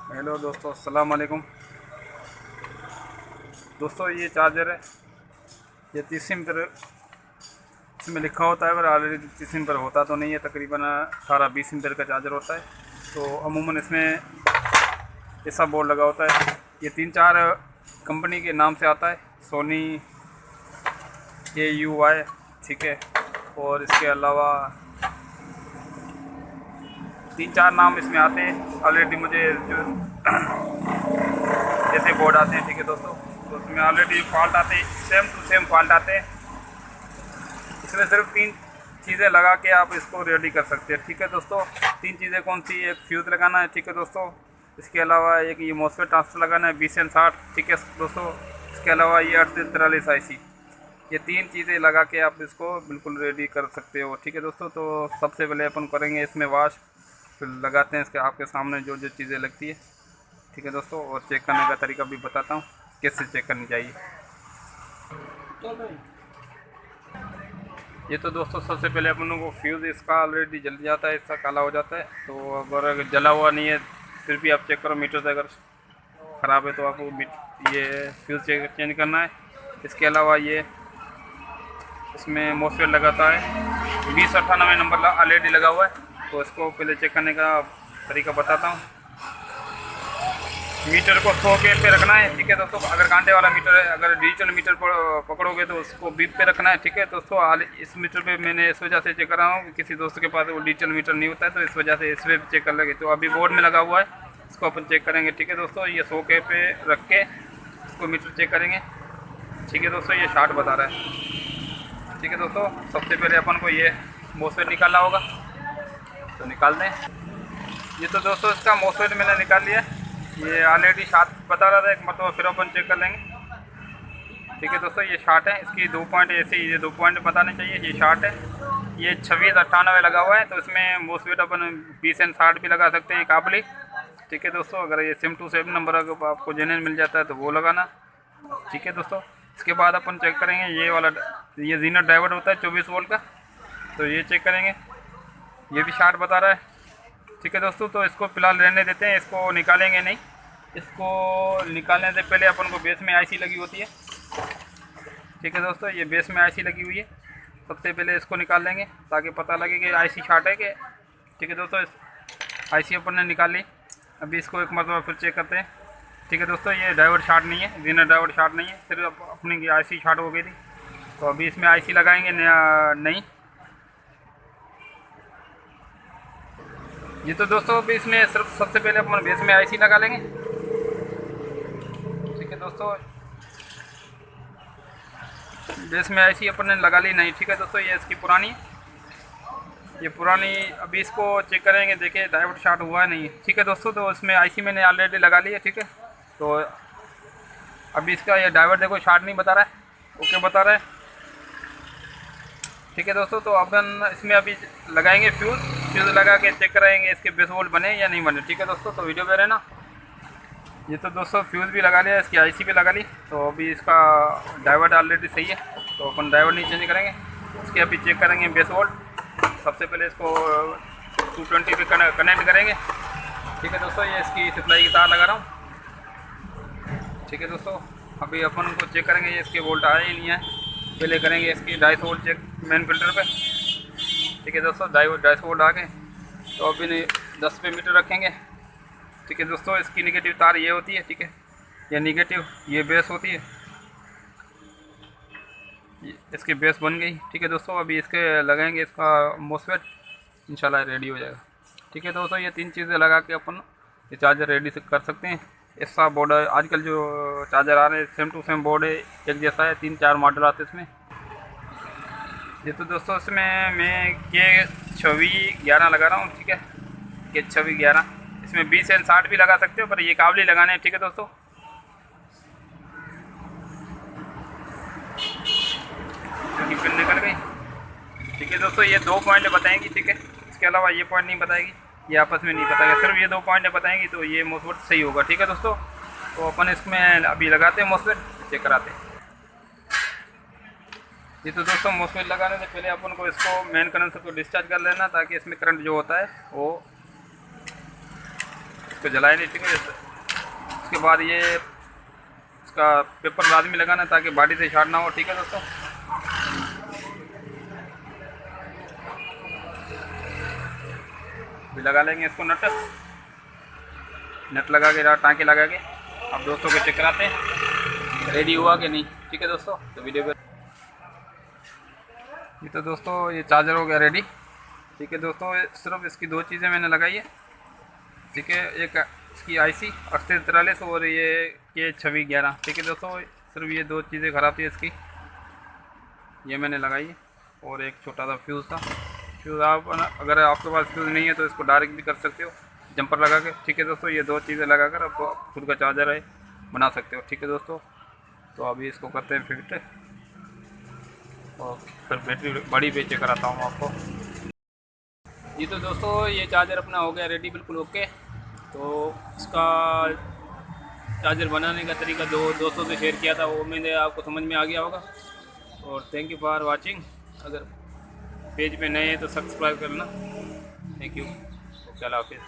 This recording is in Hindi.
हेलो दोस्तों, अस्सलाम वालेकुम। दोस्तों ये चार्जर है, ये 30 एम्पियर इसमें लिखा होता है, पर ऑलरेडी 30 एम्पियर होता तो नहीं है, तकरीबन 18-20 एम्पियर का चार्जर होता है। तो अमूमन इसमें ऐसा बोर्ड लगा होता है। ये 3-4 कंपनी के नाम से आता है, सोनी, AUI, ठीक है। और इसके अलावा 3-4 नाम इसमें आते हैं ऑलरेडी, मुझे जो जैसे बोर्ड आते हैं, ठीक है दोस्तों। तो उसमें ऑलरेडी फॉल्ट आते हैं, सेम टू सेम फॉल्ट आते हैं। इसमें सिर्फ 3 चीज़ें लगा के आप इसको रेडी कर सकते हैं, ठीक है दोस्तों। 3 चीज़ें कौन सी? एक फ्यूज़ लगाना है, ठीक है दोस्तों। इसके अलावा एक ये मॉसफेट ट्रांसफर लगाना है 20N60, ठीक है दोस्तों। इसके अलावा ये 3843 IC, ये 3 चीज़ें लगा के आप इसको बिल्कुल रेडी कर सकते हो, ठीक है दोस्तों। तो सबसे पहले अपन करेंगे इसमें वॉश, फिर लगाते हैं इसके आपके सामने जो जो चीज़ें लगती है, ठीक है दोस्तों। और चेक करने का तरीका भी बताता हूँ कैसे चेक करनी चाहिए। ये तो दोस्तों सबसे पहले अपन को फ्यूज़ इसका ऑलरेडी जल जाता है, इसका काला हो जाता है। तो अगर जला हुआ नहीं है फिर भी आप चेक करो, मीटर से अगर ख़राब है तो आपको ये फ्यूज़ चेंज करना है। इसके अलावा ये इसमें मॉसफेट लगाता है 2098 नंबर ऑलरेडी लगा हुआ है, तो इसको पहले चेक करने का तरीका बताता हूँ। मीटर को 100 के पे रखना है, ठीक है दोस्तों। अगर कांटे वाला मीटर है, अगर डिजिटल मीटर पकड़ोगे तो उसको बीप पे रखना है, ठीक है दोस्तों। इस मीटर पे मैंने इस वजह से चेक कर रहा हूँ, किसी दोस्त के पास वो डिजिटल मीटर नहीं होता है, तो इस वजह से इस पर चेक कर लगे। तो अभी बोर्ड में लगा हुआ है, इसको अपन चेक करेंगे, ठीक है दोस्तों। ये 100 के पे रख के इसको मीटर चेक करेंगे, ठीक है दोस्तों। ये 60 बता रहा है, ठीक है दोस्तों। सबसे पहले अपन को ये मॉसफेट निकालना होगा, तो निकाल दें। ये तो दोस्तों इसका मॉसफेट मैंने निकाल लिया, ये ऑलरेडी 60 बता रहा था एक मतलब, फिर अपन चेक कर लेंगे, ठीक है दोस्तों। ये 60 है, इसकी 2 पॉइंट ऐसे ही, ये 2 पॉइंट बताने चाहिए। ये 60 है, ये 2698 लगा हुआ है, तो इसमें मॉसफेट अपन 20N60 भी लगा सकते हैं काबली, ठीक है दोस्तों। अगर ये सेम टू सेम नंबर अगर आपको जेन्युइन मिल जाता है तो वो लगाना, ठीक है दोस्तों। इसके बाद अपन चेक करेंगे ये वाला, ये जीनर डायोड होता है 24 वोल्ट का, तो ये चेक करेंगे। ये भी 60 बता रहा है, ठीक है दोस्तों। तो इसको फिलहाल रहने देते हैं, इसको निकालेंगे नहीं। इसको निकालने से पहले अपन को बेस में आईसी लगी होती है, ठीक है दोस्तों। ये बेस में आईसी लगी हुई है, सबसे पहले इसको निकाल लेंगे ताकि पता लगे कि आईसी शॉर्ट है कि, ठीक है दोस्तों। इस आईसी अपन ने निकाल ली, अभी इसको एक मरतबा फिर चेक करते हैं, ठीक है दोस्तों। ये डायोड शॉर्ट नहीं है, जीनर डायोड शॉर्ट नहीं है, सिर्फ अपनी आईसी शॉर्ट हो गई थी। तो अभी इसमें आईसी लगाएंगे नहीं। ये तो दोस्तों अभी इसमें सिर्फ सबसे पहले अपन बेस में आईसी लगा लेंगे, ठीक है दोस्तों। बेस में आईसी अपन ने लगा ली नहीं, ठीक है दोस्तों। ये इसकी पुरानी, ये पुरानी, अभी इसको चेक करेंगे, देखिए डायोड शॉर्ट हुआ है नहीं, ठीक है दोस्तों। तो इसमें आईसी मैंने ऑलरेडी लगा ली है, ठीक है। तो अभी इसका ये डायोड देखो शॉर्ट नहीं बता रहा है, ओके बता रहा है, ठीक है दोस्तों। तो अपन इसमें अभी लगाएंगे फ्यूज़ लगा के चेक कराएंगे इसके बेस वोल्ट बने या नहीं बने, ठीक है दोस्तों। तो वीडियो पे रहना। ये तो दोस्तों फ्यूज़ भी लगा लिया, इसकी आईसी भी लगा ली। तो अभी इसका डायोड ऑलरेडी सही है, तो अपन डायोड नहीं चेंज करेंगे। इसके अभी चेक करेंगे बेस वोल्ट। सबसे पहले इसको 220 पे कनेक्ट करेंगे, ठीक है दोस्तों। ये इसकी सप्लाई की तार लगा रहा हूँ, ठीक है दोस्तों। अभी अपन को चेक करेंगे ये इसके वोल्ट आए ही नहीं है, पहले करेंगे इसकी 250 वोल्ट चेक मेन फिल्टर पे, ठीक है दोस्तों। 250 वोल्ट आ गए, तो अभी 10 पे मीटर रखेंगे, ठीक है दोस्तों। इसकी निगेटिव तार ये होती है, ठीक है, ये निगेटिव, ये बेस होती है, इसकी बेस बन गई, ठीक है दोस्तों। अभी इसके लगाएंगे इसका मॉसफेट, इंशाल्लाह रेडी हो जाएगा, ठीक है दोस्तों। ये 3 चीज़ें लगा के अपन ये चार्जर रेडी से कर सकते हैं। ऐसा बोर्ड है, आजकल जो चार्जर आ रहे हैं सेम टू सेम बोर्ड है, एक जैसा है, 3-4 मॉडल आते हैं इसमें। ये तो दोस्तों इसमें मैं K2611 लगा रहा हूँ, ठीक है, K2611। इसमें 20N60 भी लगा सकते हो, पर ये काबली लगाने हैं, ठीक है दोस्तों। क्योंकि पिन निकल गई, ठीक है दोस्तों। ये 2 पॉइंट बताएंगी, ठीक है। इसके अलावा ये पॉइंट नहीं बताएगी, ये आपस में नहीं बताएगा, सिर्फ ये 2 पॉइंट बताएंगी, तो ये मॉसफेट सही होगा, ठीक है दोस्तों। तो अपन इसमें अभी लगाते हैं मॉसफेट, चेक कराते हैं। ये तो दोस्तों मॉसफेट लगाने से पहले अपन को इसको मेन कंडेंसर को डिस्चार्ज कर लेना, ताकि इसमें करंट जो होता है वो इसको जलाए नहीं, ठीक है। उसके बाद ये इसका पेपर लाजमी लगाना है ताकि बॉडी से शॉर्ट ना हो, ठीक है दोस्तों। भी लगा लेंगे इसको नट लगा के, टाँके लगा के। अब दोस्तों को चेक कराते हैं रेडी हुआ कि नहीं, ठीक है दोस्तों। तो वीडियो पे ये तो दोस्तों ये चार्जर हो गया रेडी, ठीक है दोस्तों। सिर्फ इसकी दो चीज़ें मैंने लगाई है, ठीक है। एक इसकी IC 3843 और ये K2611, ठीक है दोस्तों। सिर्फ ये दो चीज़ें ख़राब थी इसकी, ये मैंने लगाई है। और एक छोटा सा फ्यूज़ था। फ्यूज़ आप अगर आपके पास फ्यूज़ नहीं है तो इसको डायरेक्ट भी कर सकते हो जंपर लगा के, ठीक है दोस्तों। ये दो चीज़ें लगा कर आपको खुद का चार्जर है बना सकते हो, ठीक है दोस्तों। तो अभी इसको करते हैं फिट और फिर बैटरी बड़ी बेचे कराता हूँ आपको। ये तो दोस्तों ये चार्जर अपना हो गया रेडी, बिल्कुल ओके। तो इसका चार्जर बनाने का तरीका दोस्तों से शेयर किया था, वो मैंने आपको समझ में आ गया होगा। और थैंक यू फॉर वाचिंग। अगर पेज पे नए हैं तो सब्सक्राइब करना। Thank you. अल्लाह हाफिज़।